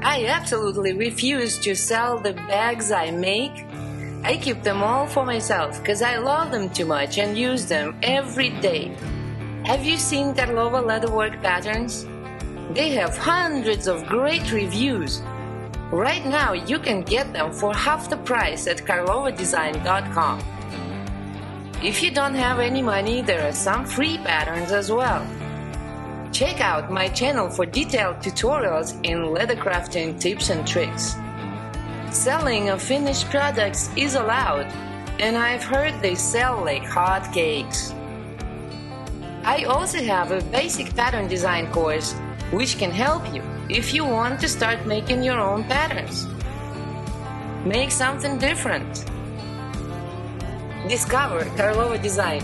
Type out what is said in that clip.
I absolutely refuse to sell the bags I make. I keep them all for myself because I love them too much and use them every day. Have you seen Karlova leatherwork patterns? They have hundreds of great reviews. Right now you can get them for half the price at karlovadesign.com. If you don't have any money, there are some free patterns as well. Check out my channel for detailed tutorials in leather crafting tips and tricks. Selling of finished products is allowed, and I've heard they sell like hotcakes. I also have a basic pattern design course which can help you if you want to start making your own patterns. Make something different. Discover Karlova Design.